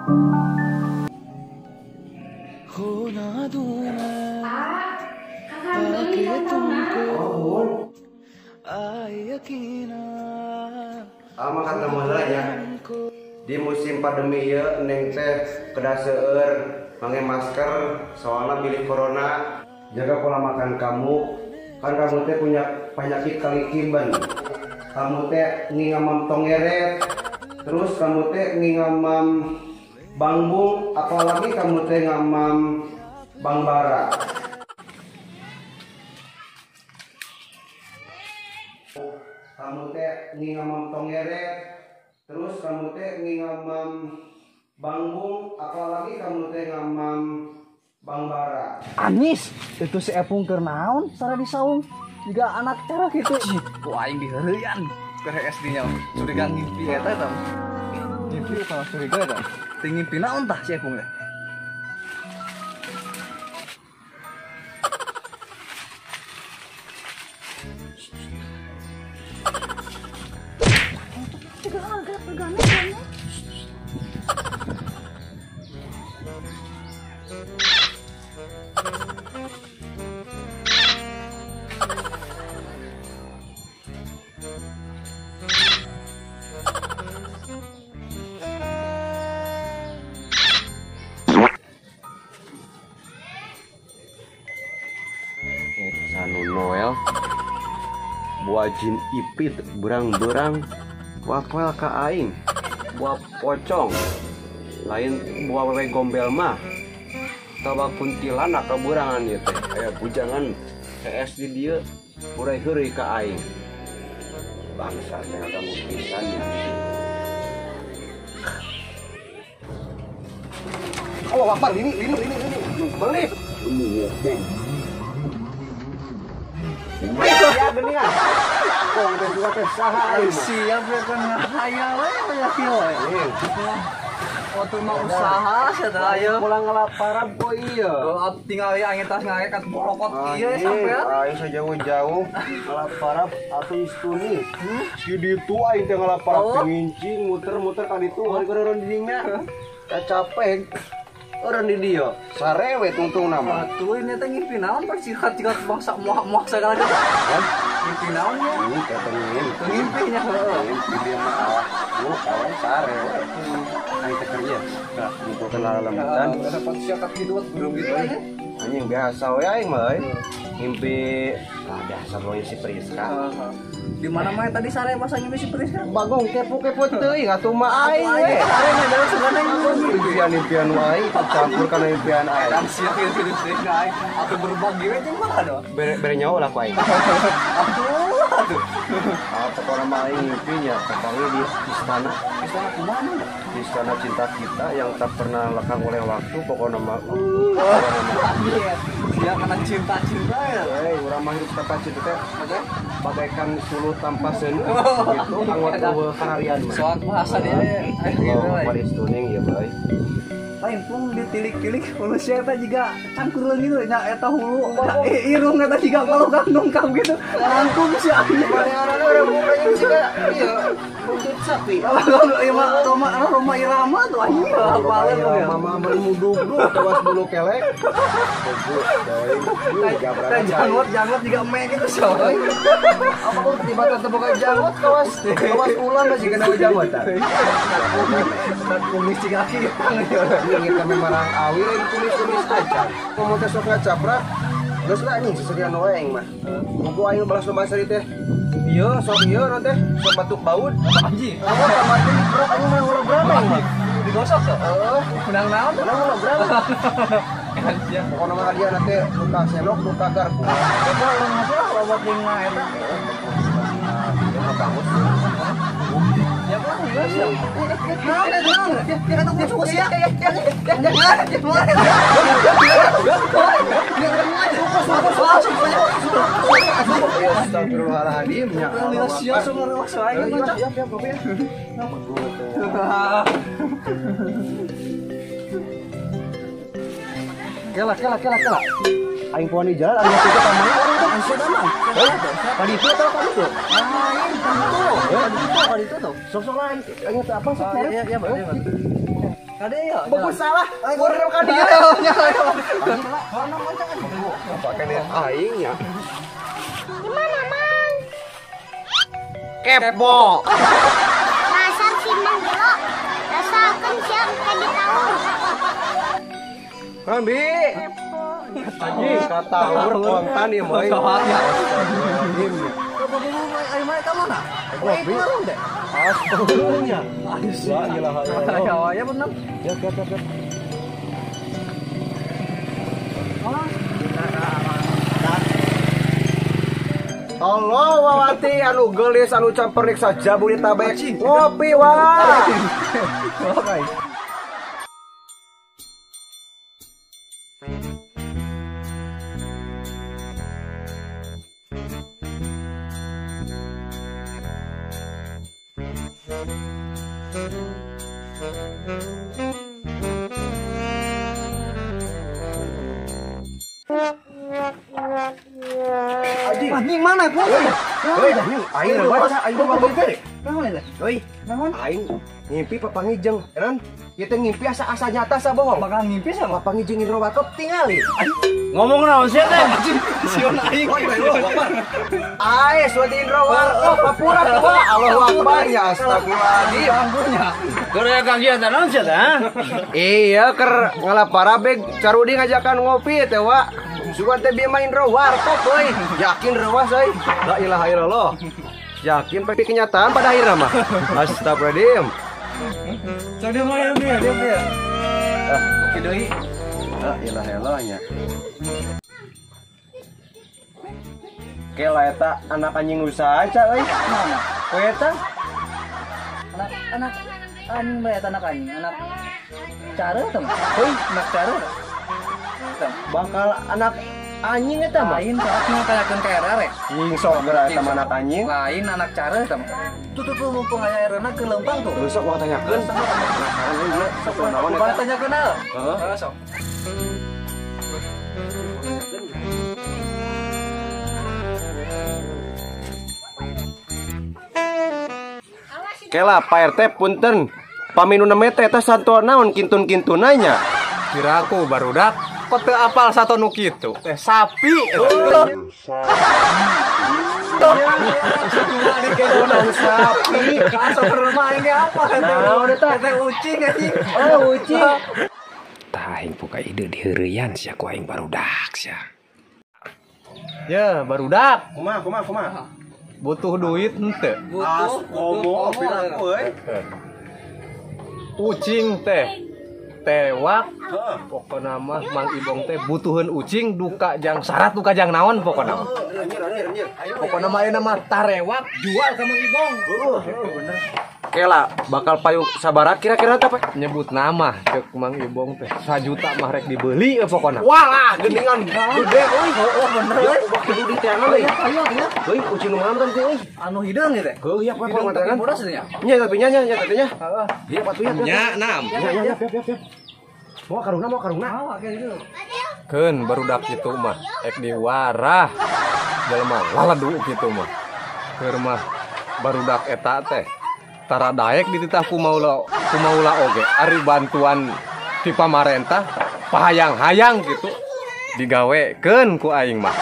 Makan mulanya di musim pandemi ya neng teh kedah seueur pakai masker soalnya pilih corona. Jaga pola makan kamu, kan kamu teh punya penyakit kalikiban. Kamu teh ngingamam tongeret, terus kamu teh ngingamam bangbung, apalagi kamu teh ngamam bangbara. Kamu teh ngingamam tongeret, terus kamu teh ngingamam bangbung, apalagi kamu teh ngamam bangbara. Anis itu si Epung keur naon sare disaung juga anak cara gitu. Ku aing diheureuyan ke SD nya curiga ngimpi eta tah. Ngimpi kalau curiga tah. Teu ngimpi naon tah si Epung teh. Sanu Noel buah jin ipit berang-berang wapel ka aing buah pocong lain buah wewe gombel mah tabak kuntilanak keburangan ieu teh aya bujangan CS di dieu urai heureuy ka aing bangsa teh kamu pisan ya. Oh lapar ini beli ya geningan. Kong teh juga teh saha aing mah. Siap ya kan hayal we aya kieu we. Waktu mau usaha sia ayo. Pulang ngalaparan po ieu. Tinggal ya angin tas ngarekat borokot ieu sampai. Ayo sajauh-jauh ngalaparan atuh istuni. Si ditu aing teh ngalaparan pengincing muter-muter ka ditu hari-hari di dinya. Capek. Orang di dia, sarewe tungtung nama. Tuh ini teh ngimpi naon persihat jika bangsa muak segala gitu. Ngimpi naon ya? Ini katanya ngimpinya heeh. Ngimpi dia mah kawan sarewe. Aing teh kerja. Nah, ngumpulkeun lalametan. Dapat siakat gitu belum gitu aja. Anjing biasa we aing mah ngimpi dasar lo si Priska. Di mana mah tadi sare masa ngimpi si Priska? Bagong kepo-kepo teuing atuh mah aing we. Sare mah dalam segala impian wae campur kana impian aing. Dan siap ieu Priska aing atuh berbagi we jeung mah do. Bere nyawa lah ku aing. Aduh. Pokona mah aing ngimpinya ketemu di istana. Istana kumaha? Istana cinta kita yang tak pernah lekang oleh waktu. Pokona mah dia kena cinta-cinta ya. Urang mah hidup tanpa cinta teh bagaikan suluh tanpa seuneu gitu anggota kaharian mah. Soal bahasa dia gitu. Maris tuning ya bae. Lain pun ditilik-tilik manusia eta juga cangkureun gitu nya eta hulu. Irung eta juga kalau kandung gitu. Langkung si anjing. Mana orang mukanya juga ieu buntut sapi. Ieu mah Roma Irama tuh anjing. Apalin ya. Mama beli mudug-dug tewas bulu kelek. Janggot juga me gitu soalnya. Apa kok tiba-tiba terbuka janggot kawas ulang masih kena janggot ta. Kumis kaki gitu. Ini kami marang awi lagi tulis-tulis aja. Ngomong teh sok ngacaprak. Geus lah anjing seserian wae aing mah. Mugo aing balas lomba sari teh. Ieu sok ieu non teh sok batuk baut. Anjing. Aku tamati brok aing mah hologram aing mah. Digosok tuh. Menang naon? Menang hologram. Pokona mah dia nanti luka senok luka garpu. Eta urang apa robot lima eta. Ya mah bagus. Ya kan geus ya. Dia kata gua suka sia. Astagfirullahaladzim. Ya sia semua rasa aing mah. Siap kopi ya. Kela. Aing poan di jalan anu kita tamana orang teh ansieun aman. Tadi itu atau tadi itu? Tadi itu tuh. Sok-sok lain. Aing teh apa sok? Iya, Pak. Kade ya. Bagus salah. Urang ka dia. Warna macam kan. Apa kene aing nya? Gimana, Mang? Kepo. Dasar si Mang Gelo. Dasar kan siap kayak di tahun. Rambi. Anjing kata kontan ieu mah. Ayo mai ka mana? Ngopi. Astagfirullahnya. La ilaha illallah. Ya benar. Ya. Allah wawati anu gelis anu campernik saja budi tabek ngopi wah. Oke. Anjing mana gua? Heuy, aing lewat aing ngomong teh. Naon eta? Heuy, Naon? aing ngimpi papangijeng, enan? Ieu teh ngimpi asa nyata sabohong. Bakal ngimpi sama Papangijeng Indro Warkop tingali. ngomong naon sih teh? Sion aing. Ais wadi Indro Warkop papura tua. Allahu Akbar ya astagfirullahaladzim. Banggunya. Korea kegiatan naon sia teh? Iya ker ngalapara beg carudi ngajakan ngopi teh wa. Sugan teh bieu main Indro Warkop euy. Yakin rewas euy. La ilaha illallah. Yakin tapi kenyataan pada akhirnya mah. Astagfirullahaladzim. Sok dia mah dia. Kopi deui. La ilaha illallahnya. Kela eta anak anjing usaha aja euy. Mana? Koe eta Anak anjing bae anak anjing, anak cara teman. Heuy, anak cara. bakal anak anjing eta mah. Lain saatnya kayakeun ka era rek. Ing sok geura eta mah anak anjing. Lain anak cara teman. Tuh mumpung aya erana ke lempang tuh. Terus sok mau tanyakeun. Sok naon Coba eta? tanya kenal. Heeh. Sok. Kela Pak RT punten. Paminuna mete eta santo naon kintun-kintunanya. Kiraku barudak kok teu apal satu nu kitu. Teh sapi. Sapi. Asa bermain ini apa? Naon eta? Teh ucing anjing. Oh, ucing. Tah aing boga ide di heureuyan sia ku aing barudak sia. Ya, barudak. Kumaha? Butuh duit henteu? Komo piraku euy. Ucing teh tewak. Pokona mah Mang Ibong teh butuheun ucing duka jang syarat duka jang naon pokona mah. Pokona mah ayeuna mah tarewak jual ka Mang Ibong. Kela bakal payung sabaraha kira-kira teh Pak? Nyebut nama cek Mang Ibong teh 1 juta mah rek dibeli pokona. Walah, geningan gede euy. Oh bener euy. Kudu diteangan euy. Ayo. Euy, ucing nu mantan teh euy. Anu hideung ieu teh. Heuh, iya Pak Hideung tapi mantan. bodas nya. Nya tapi nya tapi nya. Heeh. Iya Pak tuh ya. Nya nam. Ya. Mau karungna. Awak kayak gitu. Keun barudak kitu mah ek diwarah. Jelema laladu kitu mah. Keur mah barudak eta teh tara daek dititah kumaula oge ari bantuan ti pamarentah pahayang-hayang gitu digawekeun ku aing mah.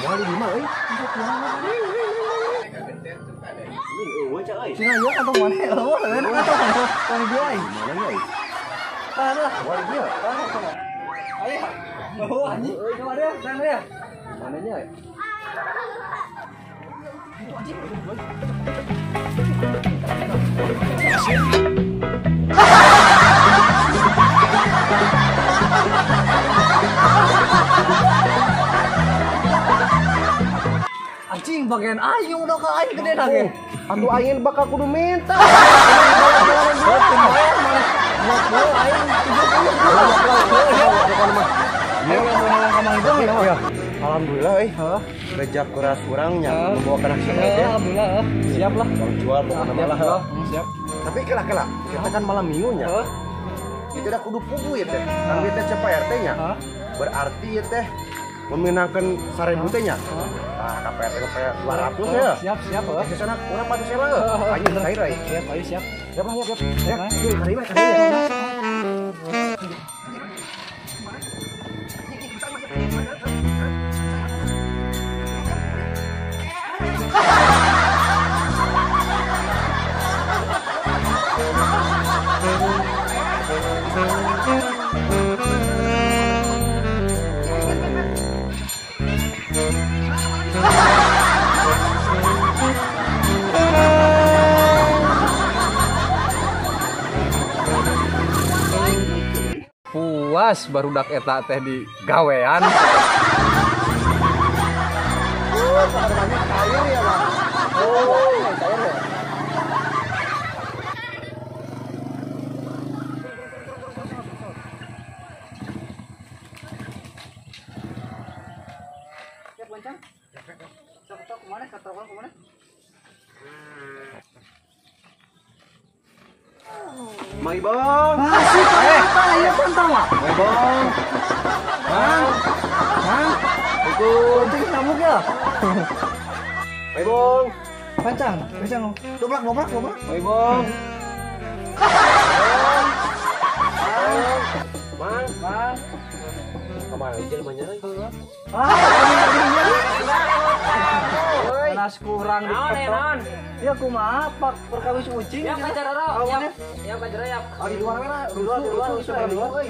Wali di mah euy. Cina ieu kantong mana? Oh, enak kantong mana dia ai. Mana nya euy? Lah, Wali dia. ayo. Oh, anjing. Coba dia, sana dia. Mana nya euy? Anjing bagian aing udah ka aing gede lagi. Atuh aing bakal kudu minta. Alhamdulillah rejak keras kurangnya membawa kena sini teh. Alhamdulillah. Siap lah. Kalau jual pokoknya malah. Siap. Tapi kela kita kan malam minggunya. Itu udah kudu pugu ya teh. Kan kita cepat RT nya. Berarti ya teh memenangkan 1000 teh nya. Nah, KPRT kayak 200 ya. Siap. Ke sana kurang 400 lah. Ayo cair ai. Siap, ayo siap. Puas barudak eta teh di gawean. Mang Ibong. Masih ya pantang lah. Mang Ibong. Ikut nyamuk ya. Mang Ibong. Pancang. Dobrak. Mang Ibong. Mang. Kemana aja namanya? Panas kurang di foto. Ya kumaha pak perkawis ucing. Yang pacara ro, yang pacara ya. Di luar sudah di luar.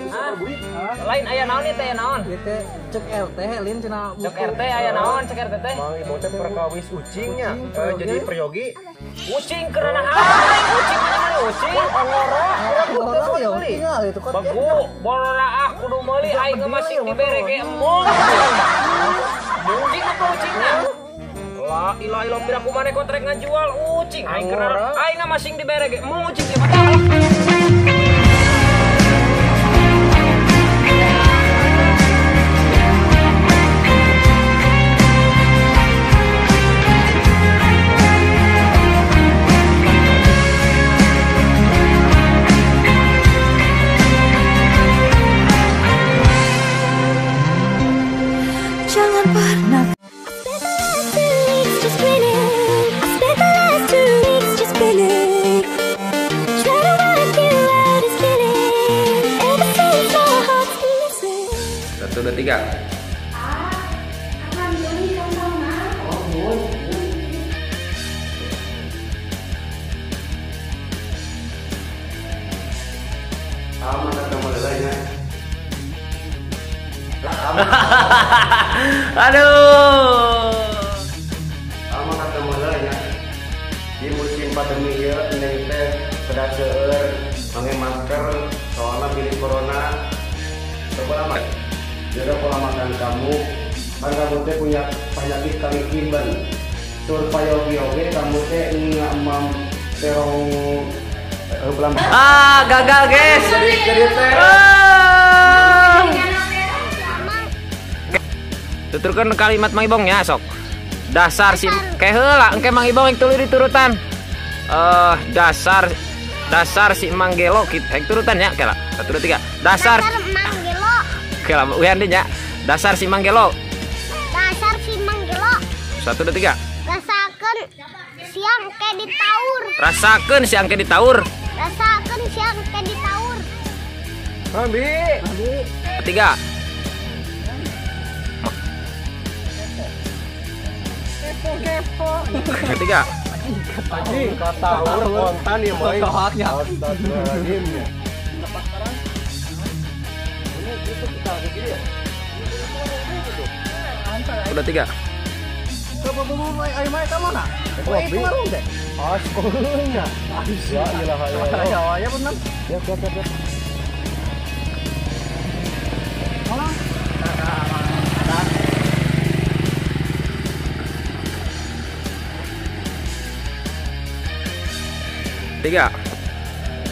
Lain aya naon ieu teh naon? Ieu teh cek RT helin cenah. Cek RT aya naon cek RT teh? Mang Ibong teh perkawis ucingnya. Jadi peryogi. Ucing keurana aing ucing mana ucing? Orang ya tinggal itu kok. Bagu, bolona ah kudu meuli aing masih dibere ge embung. Ucing apa ucingna? La ilaha illallah pira kumaha kontrek ngajual ucing aing keurana aing masih dibere ge embung ucing ge padahal. Jangan pernah. Satu, dua, tiga. Aman ketemu lelanya. Aduh. Aman ketemu lelanya. Di musim pandemi ieu neng teh kedah seueur pakai masker soalnya pilih corona. Seberapa? Jaga pola makan kamu. Kan kamu teh punya penyakit kali kimban. Supaya oge kamu teh nggak mam terong pelan. Gagal guys. Jadi teh. Tuturkan kalimat Mang Ibong nya sok. Dasar si kayak heula engke Mang Ibong yang tuluy diturutan. Dasar si Mang Gelo hek turutan nya kela. 1 2 3. Dasar Manggelo. kela uyan nya. Dasar si Mang Gelo. Dasar si Manggelo. 1 2 3. Rasakan siang ke ditaur. Rasakeun si angke ditaur. Rasakan siang ke ditaur. Ambi. 3. Ketiga. Anjing katahur kontan ya moy. Haknya. Astagfirullahaladzim. Udah 3. Ayo main kamu nak. Itu warung deh. Askonya. Ya ilaha illallah. Ya benar. Ya. Tiga.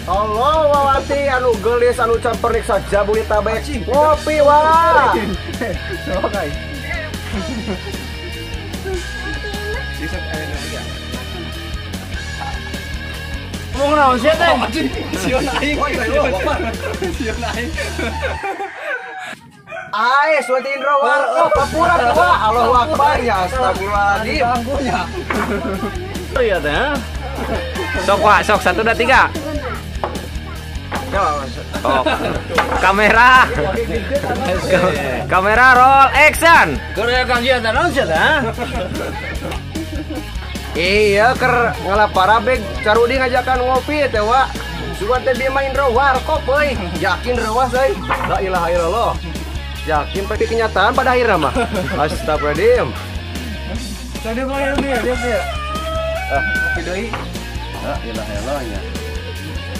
Allah wawati anu gelis anu campernik saja buli tabek ngopi wah. Oke. Ngomong naon sih teh? Sion aing. Sion aing. Ais wati Indro warko kapura dua Allahu Akbar ya astagfirullahaladzim. Ganggunya. Iya teh. Sok Wak, sok 1 2 3. Oh. Kamera. Kamera roll action. Korea Kang Sia tanon sia tah. Iya ker ngalapara beg carudi ngajakan ngopi teh wa. Sugan teh dia main warkop euy. Yakin rewas euy. La ilaha illallah. Yakin tapi kenyataan pada akhirnya mah. Astagfirullahaladzim. Tadi mah dia. Kopi deui. La ilaha illallah nya.